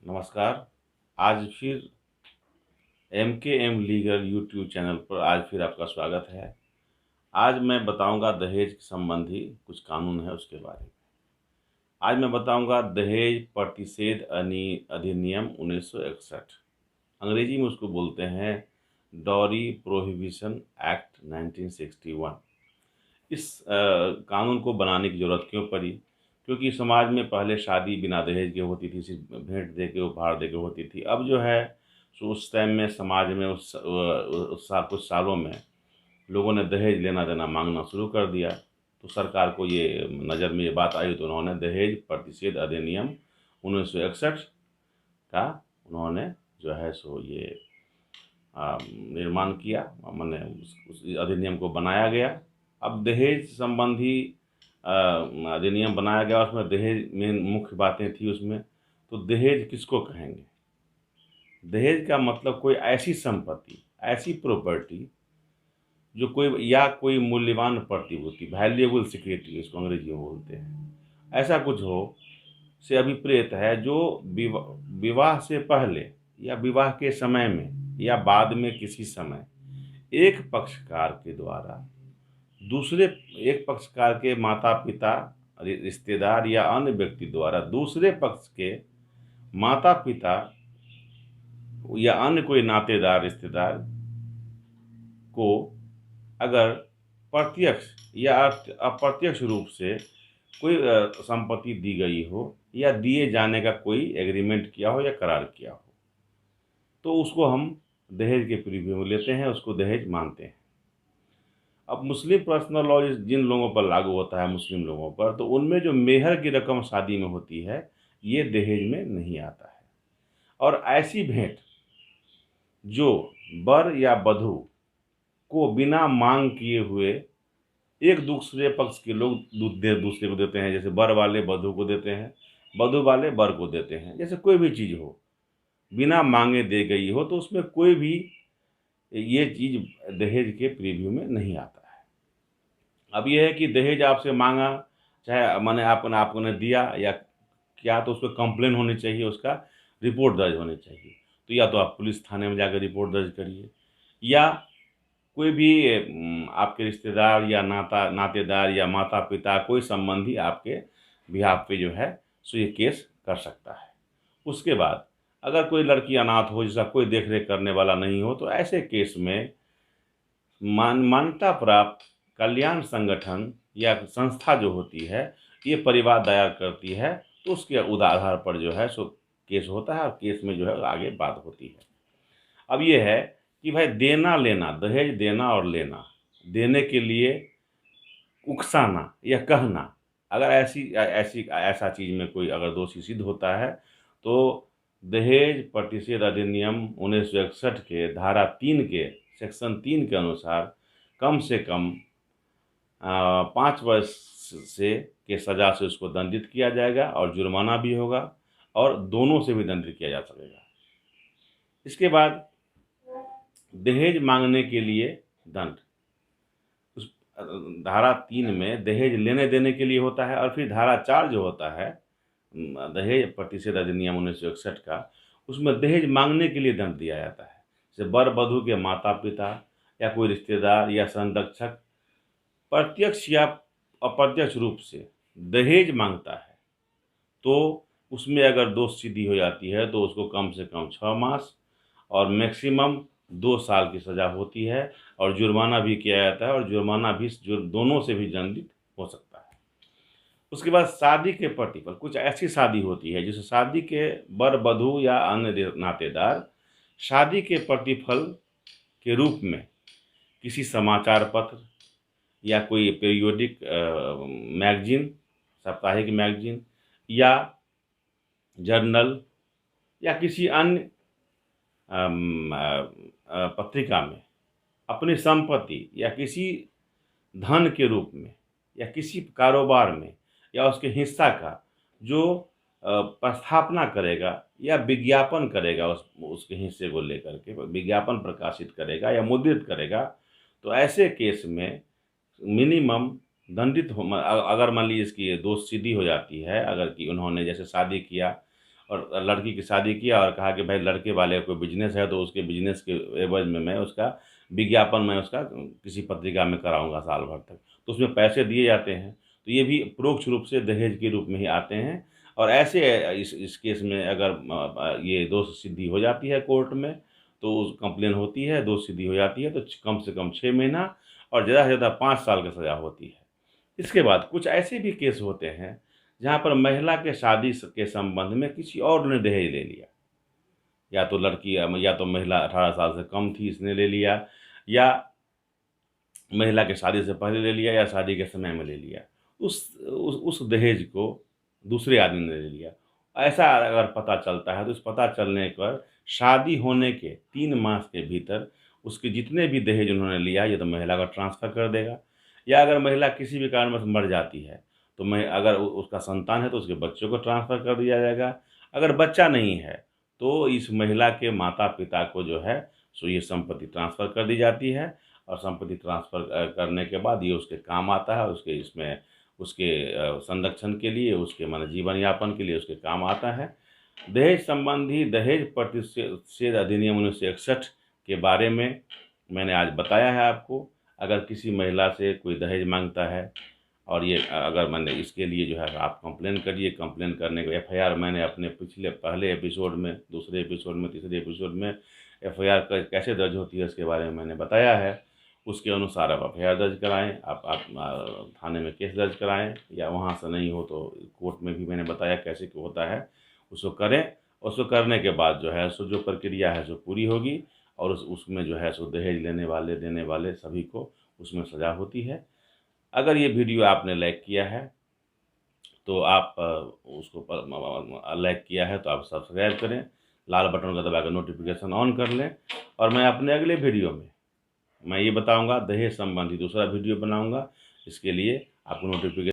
नमस्कार। आज फिर एम लीगल यूट्यूब चैनल पर आज फिर आपका स्वागत है। आज मैं बताऊंगा दहेज संबंधी कुछ कानून है उसके बारे में। आज मैं बताऊंगा दहेज प्रतिषेध अधिनियम 1961। अंग्रेजी में उसको बोलते हैं डॉरी प्रोहिबिशन एक्ट 1961। इस कानून को बनाने की ज़रूरत क्यों पड़ी? क्योंकि समाज में पहले शादी बिना दहेज के होती थी, सिर्फ भेंट दे के उपहार दे के होती थी। अब जो है सो उस टाइम में समाज में कुछ सालों में लोगों ने दहेज लेना देना मांगना शुरू कर दिया। तो सरकार को ये नज़र में ये बात आई तो उन्होंने दहेज प्रतिषेध अधिनियम 1961 का उन्होंने जो है सो ये निर्माण किया, मैंने उस अधिनियम को बनाया गया। अब दहेज संबंधी अधिनियम बनाया गया, उसमें दहेज में मुख्य बातें थी उसमें। तो दहेज किसको कहेंगे? दहेज का मतलब कोई ऐसी संपत्ति, ऐसी प्रॉपर्टी जो कोई मूल्यवान प्रतिभूति, वैल्यूएबल सिक्योरिटी इसको अंग्रेजी में बोलते हैं, ऐसा कुछ हो से अभिप्रेत है जो विवाह से पहले या विवाह के समय में या बाद में किसी समय एक पक्षकार के द्वारा दूसरे एक पक्षकार के माता पिता, रिश्तेदार या अन्य व्यक्ति द्वारा दूसरे पक्ष के माता पिता या अन्य कोई नातेदार रिश्तेदार को अगर प्रत्यक्ष या अप्रत्यक्ष रूप से कोई संपत्ति दी गई हो या दिए जाने का कोई एग्रीमेंट किया हो या करार किया हो, तो उसको हम दहेज के प्रीव्यू में लेते हैं, उसको दहेज मानते हैं। अब मुस्लिम पर्सनल लॉ जिन लोगों पर लागू होता है, मुस्लिम लोगों पर, तो उनमें जो मेहर की रकम शादी में होती है ये दहेज में नहीं आता है। और ऐसी भेंट जो वर या वधू को बिना मांग किए हुए एक दूसरे पक्ष के लोग दूसरे को देते हैं, जैसे वर वाले वधू को देते हैं, वधू वाले वर को देते हैं, जैसे कोई भी चीज़ हो बिना मांगे दे गई हो तो उसमें कोई भी ये चीज़ दहेज के प्रीव्यू में नहीं आता है। अब ये है कि दहेज आपसे मांगा, चाहे मैंने आपने दिया या क्या, तो उस पर कंप्लेन होनी चाहिए, उसका रिपोर्ट दर्ज होनी चाहिए। तो या तो आप पुलिस थाने में जाकर रिपोर्ट दर्ज करिए, या कोई भी आपके रिश्तेदार या नातेदार या माता पिता कोई संबंधी आपके बिहाफ पे जो है सो ये केस कर सकता है। उसके बाद अगर कोई लड़की अनाथ हो, जिसका कोई देख रेख करने वाला नहीं हो, तो ऐसे केस में मान्यता प्राप्त कल्याण संगठन या संस्था जो होती है ये परिवाद दायर करती है, तो उसके आधार पर जो है सो केस होता है और केस में जो है आगे बात होती है। अब ये है कि भाई देना लेना, दहेज देना और लेना, देने के लिए उकसाना या कहना, अगर ऐसा चीज़ में कोई अगर दोषी सिद्ध होता है तो दहेज प्रतिषेध अधिनियम 1961 के धारा 3 के सेक्शन 3 के अनुसार कम से कम 5 वर्ष से के सज़ा से उसको दंडित किया जाएगा और जुर्माना भी होगा, और दोनों से भी दंडित किया जा सकेगा। इसके बाद दहेज मांगने के लिए दंड, उस धारा 3 में दहेज लेने देने के लिए होता है, और फिर धारा 4 जो होता है दहेज प्रतिषेध अधिनियम 1961 का, उसमें दहेज मांगने के लिए दंड दिया जाता है। जैसे वर वधू के माता पिता या कोई रिश्तेदार या संरक्षक प्रत्यक्ष या अप्रत्यक्ष रूप से दहेज मांगता है, तो उसमें अगर दोष सिद्धि हो जाती है तो उसको कम से कम 6 मास और मैक्सिमम 2 साल की सज़ा होती है, और जुर्माना भी किया जाता है, और जुर्माना भी दोनों से भी दंडित हो सकता है। उसके बाद शादी के प्रतिफल, कुछ ऐसी शादी होती है जिसे शादी के वर वधू या अन्य नातेदार शादी के प्रतिफल के रूप में किसी समाचार पत्र या कोई पीरियोडिक मैगजीन, साप्ताहिक मैगजीन या जर्नल या किसी अन्य पत्रिका में अपनी संपत्ति या किसी धन के रूप में या किसी कारोबार में या उसके हिस्सा का जो प्रस्थापना करेगा या विज्ञापन करेगा, उसके हिस्से को लेकर के विज्ञापन प्रकाशित करेगा या मुद्रित करेगा, तो ऐसे केस में मिनिमम दंडित हो, अगर मान लीजिए इसकी दोष सिद्धि हो जाती है, अगर कि उन्होंने जैसे शादी किया और लड़की की शादी किया और कहा कि भाई लड़के वाले को बिजनेस है तो उसके बिजनेस के एवज में मैं उसका विज्ञापन मैं उसका किसी पत्रिका में कराऊंगा साल भर तक, तो उसमें पैसे दिए जाते हैं। तो ये भी परोक्ष रूप से दहेज के रूप में ही आते हैं। और ऐसे इस केस में अगर ये दोष सिद्धि हो जाती है कोर्ट में, तो उस कंप्लेन होती है, दोष सिद्धि हो जाती है, तो कम से कम 6 महीना और ज़्यादा से ज़्यादा 5 साल की सज़ा होती है। इसके बाद कुछ ऐसे भी केस होते हैं जहाँ पर महिला के शादी के संबंध में किसी और ने दहेज ले लिया, या तो लड़की या तो महिला 18 साल से कम थी इसने ले लिया, या महिला के शादी से पहले ले लिया, या शादी के समय में ले लिया। उस दहेज को दूसरे आदमी ने ले लिया। ऐसा अगर पता चलता है तो इस पता चलने पर शादी होने के 3 मास के भीतर उसके जितने भी दहेज उन्होंने लिया ये तो महिला को ट्रांसफ़र कर देगा, या अगर महिला किसी भी कारणवश मर जाती है तो मैं अगर उसका संतान है तो उसके बच्चों को ट्रांसफ़र कर दिया जाएगा। अगर बच्चा नहीं है तो इस महिला के माता-पिता को जो है सो ये संपत्ति ट्रांसफ़र कर दी जाती है, और संपत्ति ट्रांसफ़र करने के बाद ये उसके काम आता है, उसके इसमें उसके संरक्षण के लिए, उसके माने जीवन यापन के लिए उसके काम आता है। दहेज संबंधी दहेज प्रतिषेध अधिनियम 1961 के बारे में मैंने आज बताया है आपको। अगर किसी महिला से कोई दहेज माँगता है और ये अगर मैंने इसके लिए जो है आप कंप्लेन करिए, कंप्लेन करने के एफआईआर मैंने अपने पहले एपिसोड में, दूसरे एपिसोड में, तीसरे एपिसोड में एफआईआर कैसे दर्ज होती है इसके बारे में मैंने बताया है। उसके अनुसार आप एफआईआर दर्ज कराएँ, आप थाने में केस दर्ज कराएँ, या वहाँ से नहीं हो तो कोर्ट में भी मैंने बताया कैसे होता है, उसको करें। उसको करने के बाद जो है सो जो प्रक्रिया है सो पूरी होगी, और उसमें जो है सो दहेज लेने वाले, देने वाले सभी को उसमें सज़ा होती है। अगर ये वीडियो आपने लाइक किया है तो आप उसको लाइक किया है तो आप सब्सक्राइब करें, लाल बटन का दबा कर नोटिफिकेशन ऑन कर लें। और मैं अपने अगले वीडियो में मैं ये बताऊंगा दहेज संबंधी दूसरा वीडियो बनाऊंगा, इसके लिए आपको नोटिफिकेशन